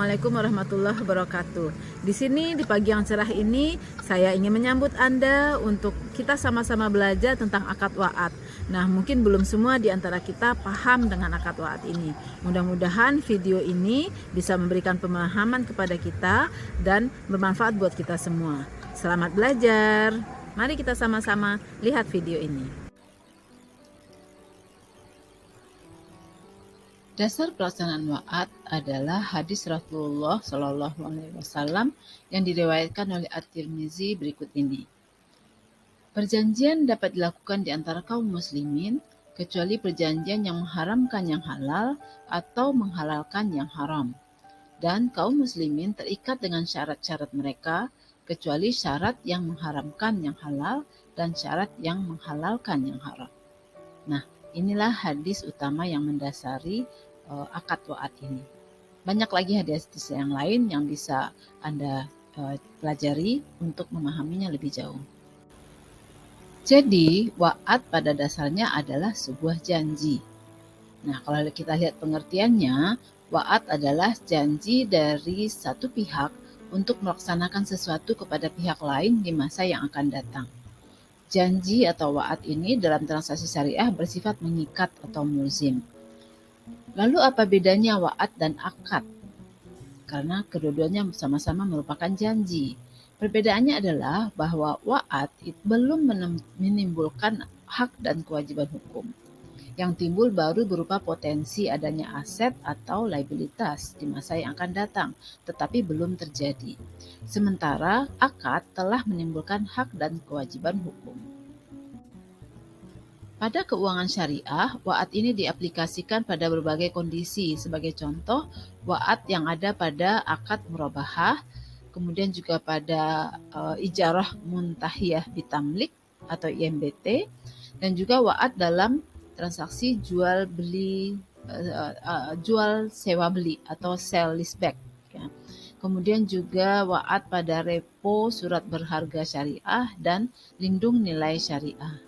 Assalamualaikum warahmatullahi wabarakatuh. Di sini di pagi yang cerah ini saya ingin menyambut Anda untuk kita sama-sama belajar tentang akad wa'ad. Nah, mungkin belum semua di antara kita paham dengan akad wa'ad ini. Mudah-mudahan video ini bisa memberikan pemahaman kepada kita dan bermanfaat buat kita semua. Selamat belajar. Mari kita sama-sama lihat video ini. Dasar pelaksanaan wa'ad adalah hadis Rasulullah Shallallahu Alaihi Wasallam yang diriwayatkan oleh At-Tirmizi berikut ini. Perjanjian dapat dilakukan di antara kaum muslimin kecuali perjanjian yang mengharamkan yang halal atau menghalalkan yang haram. Dan kaum muslimin terikat dengan syarat-syarat mereka kecuali syarat yang mengharamkan yang halal dan syarat yang menghalalkan yang haram. Nah, inilah hadis utama yang mendasari akad wa'ad ini. Banyak lagi hadis yang lain yang bisa Anda pelajari untuk memahaminya lebih jauh. Jadi, wa'ad pada dasarnya adalah sebuah janji. Nah, kalau kita lihat pengertiannya, wa'ad adalah janji dari satu pihak untuk melaksanakan sesuatu kepada pihak lain di masa yang akan datang. Janji atau wa'ad ini dalam transaksi syariah bersifat mengikat atau mulzim. Lalu apa bedanya wa'ad dan akad? Karena kedua-duanya sama-sama merupakan janji. Perbedaannya adalah bahwa wa'ad belum menimbulkan hak dan kewajiban hukum. Yang timbul baru berupa potensi adanya aset atau liabilitas di masa yang akan datang, tetapi belum terjadi. Sementara akad telah menimbulkan hak dan kewajiban hukum. Pada keuangan syariah, wa'ad ini diaplikasikan pada berbagai kondisi. Sebagai contoh, wa'ad yang ada pada akad murabahah, kemudian juga pada ijarah muntahiyah bitamlik atau IMBT, dan juga wa'ad dalam transaksi jual sewa beli atau sell leaseback. Ya. Kemudian juga wa'ad pada repo surat berharga syariah dan lindung nilai syariah.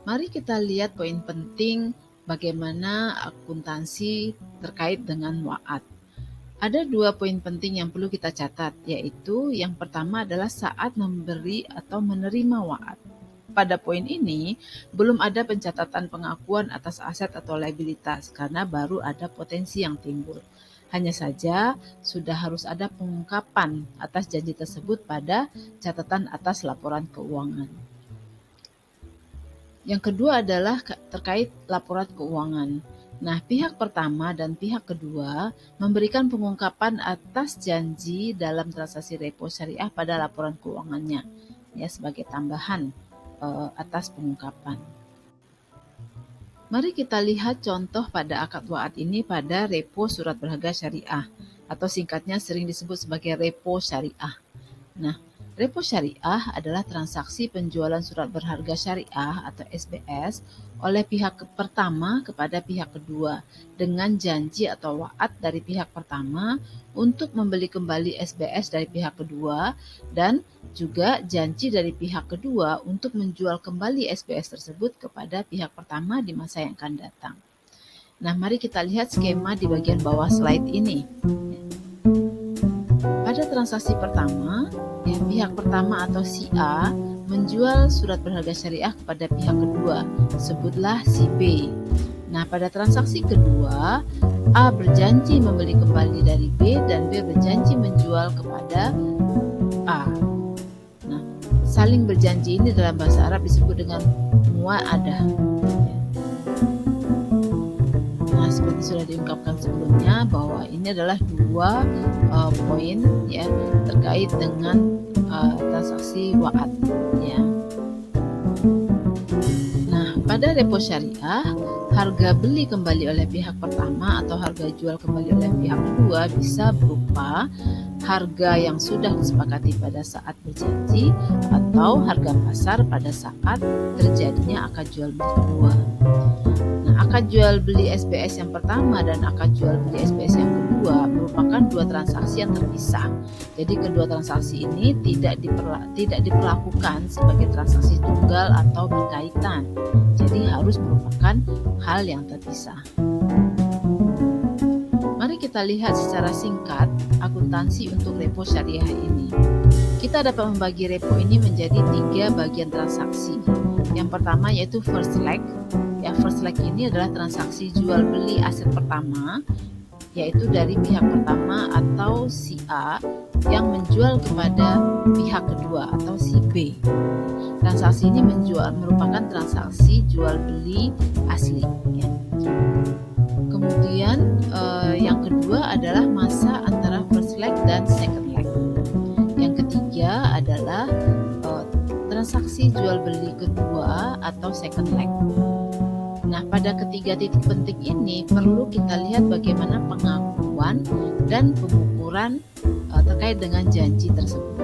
Mari kita lihat poin penting bagaimana akuntansi terkait dengan wa'ad. Ada dua poin penting yang perlu kita catat, yaitu yang pertama adalah saat memberi atau menerima wa'ad. Pada poin ini, belum ada pencatatan pengakuan atas aset atau liabilitas karena baru ada potensi yang timbul. Hanya saja sudah harus ada pengungkapan atas janji tersebut pada catatan atas laporan keuangan. Yang kedua adalah terkait laporan keuangan. Nah, pihak pertama dan pihak kedua memberikan pengungkapan atas janji dalam transaksi repo syariah pada laporan keuangannya, ya, sebagai tambahan atas pengungkapan. Mari kita lihat contoh pada akad wa'ad ini pada repo surat berharga syariah atau singkatnya sering disebut sebagai repo syariah. Nah, repo syariah adalah transaksi penjualan surat berharga syariah atau SBS oleh pihak pertama kepada pihak kedua dengan janji atau wa'ad dari pihak pertama untuk membeli kembali SBS dari pihak kedua dan juga janji dari pihak kedua untuk menjual kembali SBS tersebut kepada pihak pertama di masa yang akan datang. Nah, mari kita lihat skema di bagian bawah slide ini. Pada transaksi pertama, pihak pertama atau si A menjual surat berharga syariah kepada pihak kedua, sebutlah si B. Nah, pada transaksi kedua, A berjanji membeli kembali dari B dan B berjanji menjual kepada A. Nah, saling berjanji ini dalam bahasa Arab disebut dengan muwa'adah. Nah, seperti sudah diungkapkan sebelumnya bahwa ini adalah dua poin ya terkait dengan transaksi wa'ad ya. Nah, pada repo syariah, harga beli kembali oleh pihak pertama atau harga jual kembali oleh pihak kedua bisa berupa harga yang sudah disepakati pada saat berjanji atau harga pasar pada saat terjadinya akad jual beli kedua. Nah, akad jual beli SBS yang pertama dan akad jual beli SBS yang kedua merupakan dua transaksi yang terpisah. Jadi kedua transaksi ini tidak diperlakukan sebagai transaksi tunggal atau berkaitan. Jadi harus merupakan hal yang terpisah. Mari Mari kita lihat secara singkat akuntansi untuk repo syariah ini. Kita dapat membagi repo ini menjadi 3 bagian transaksi. Yang pertama yaitu first leg. Ya, first leg ini adalah transaksi jual beli aset pertama, yaitu dari pihak pertama atau si A yang menjual kepada pihak kedua atau si B. Transaksi ini merupakan transaksi jual beli asli. Ya. Kemudian yang kedua adalah masa antara first leg dan second leg. Yang ketiga adalah transaksi jual beli kedua atau second leg. Nah, pada ketiga titik penting ini perlu kita lihat bagaimana pengakuan dan pengukuran terkait dengan janji tersebut.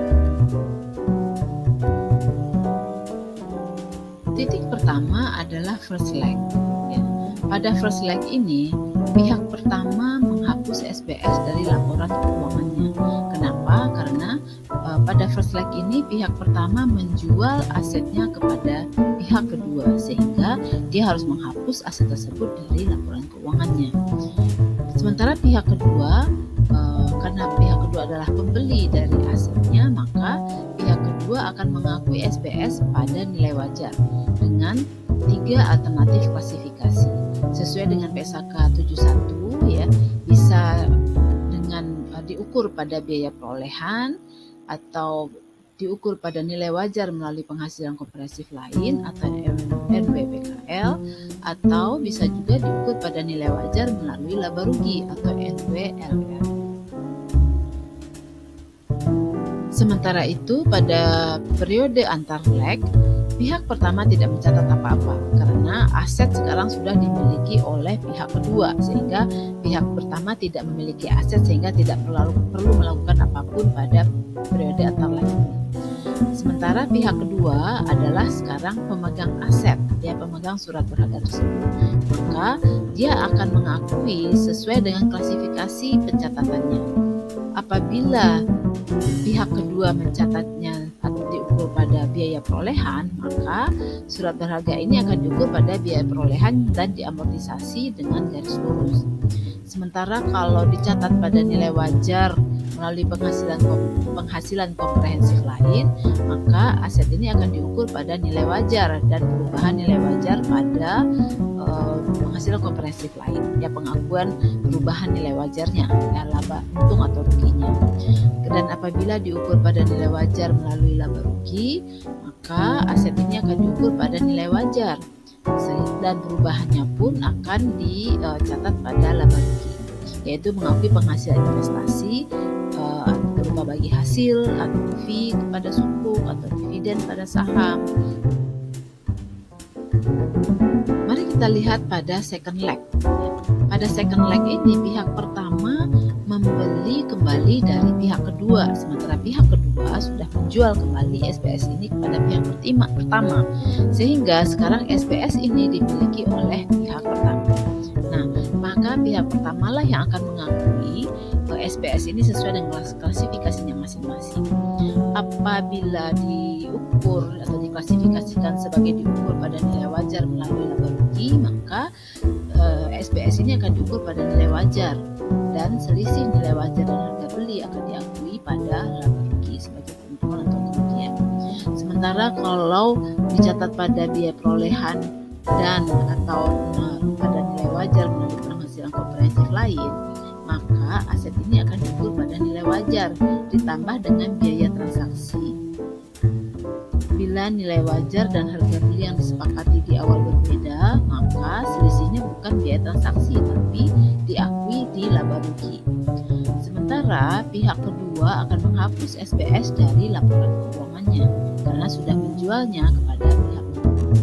Titik pertama adalah first leg. Ya. Pada first leg ini, pihak pertama menghapus SBS dari laporan keuangannya. Kenapa? Karena pada first leg ini pihak pertama menjual asetnya kepada pihak kedua, sehingga dia harus menghapus aset tersebut dari laporan keuangannya. Sementara pihak kedua, karena pihak kedua adalah pembeli dari asetnya, maka pihak kedua akan mengakui SBS pada nilai wajar dengan 3 alternatif klasifikasi sesuai dengan PSAK 71, ya, bisa dengan diukur pada biaya perolehan atau diukur pada nilai wajar melalui penghasilan komprehensif lain atau NWPKL, atau bisa juga diukur pada nilai wajar melalui laba rugi atau NWLR. Sementara itu pada periode antar leg, pihak pertama tidak mencatat apa-apa karena aset sekarang sudah dimiliki oleh pihak kedua, sehingga pihak pertama tidak memiliki aset sehingga tidak perlu melakukan apapun pada periode antar leg ini. Sementara pihak kedua adalah sekarang pemegang aset, ya, pemegang surat berharga tersebut, maka dia akan mengakui sesuai dengan klasifikasi pencatatannya. Apabila pihak kedua mencatatnya atau diukur pada biaya perolehan, maka surat berharga ini akan diukur pada biaya perolehan dan diamortisasi dengan garis lurus. Sementara kalau dicatat pada nilai wajar melalui penghasilan komprehensif lain, maka aset ini akan diukur pada nilai wajar dan perubahan nilai wajar pada penghasilan komprehensif lain, ya, pengakuan perubahan nilai wajarnya, ya, laba untung atau ruginya. Dan apabila diukur pada nilai wajar melalui laba rugi, maka aset ini akan diukur pada nilai wajar dan perubahannya pun akan dicatat pada laba rugi, yaitu mengakui penghasilan investasi berupa bagi hasil atau fee kepada sukuk atau dividen pada saham. Mari kita lihat pada second leg. Pada second leg ini pihak pertama membeli kembali dari pihak kedua, sementara pihak kedua sudah menjual kembali SBS ini kepada pihak pertama, sehingga sekarang SBS ini dimiliki oleh pihak pertama. Nah, maka pihak pertama lah yang akan mengakui SBS ini sesuai dengan klasifikasinya masing-masing. Apabila diukur atau diklasifikasikan sebagai diukur pada nilai wajar melalui laba rugi, maka SBS ini akan diukur pada nilai wajar dan selisih nilai wajar dan harga beli akan diakui pada laba rugi sebagai keuntungan atau kerugian. Sementara kalau dicatat pada biaya perolehan dan atau pada nilai wajar melalui penghasilan komprehensif lain, maka aset ini akan diukur pada nilai wajar ditambah dengan biaya transaksi. Bila nilai wajar dan harga beli yang disepakati di awal berbeda, maka selisihnya bukan biaya transaksi tapi diakui di laba rugi. Sementara pihak kedua akan menghapus SBS dari laporan keuangannya karena sudah menjualnya kepada pihak kedua.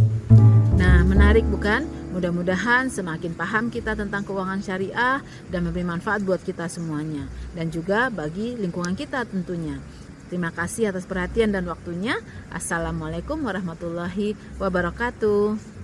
Nah, menarik bukan? Mudah-mudahan semakin paham kita tentang keuangan syariah dan memberi manfaat buat kita semuanya dan juga bagi lingkungan kita tentunya. Terima kasih atas perhatian dan waktunya. Assalamualaikum warahmatullahi wabarakatuh.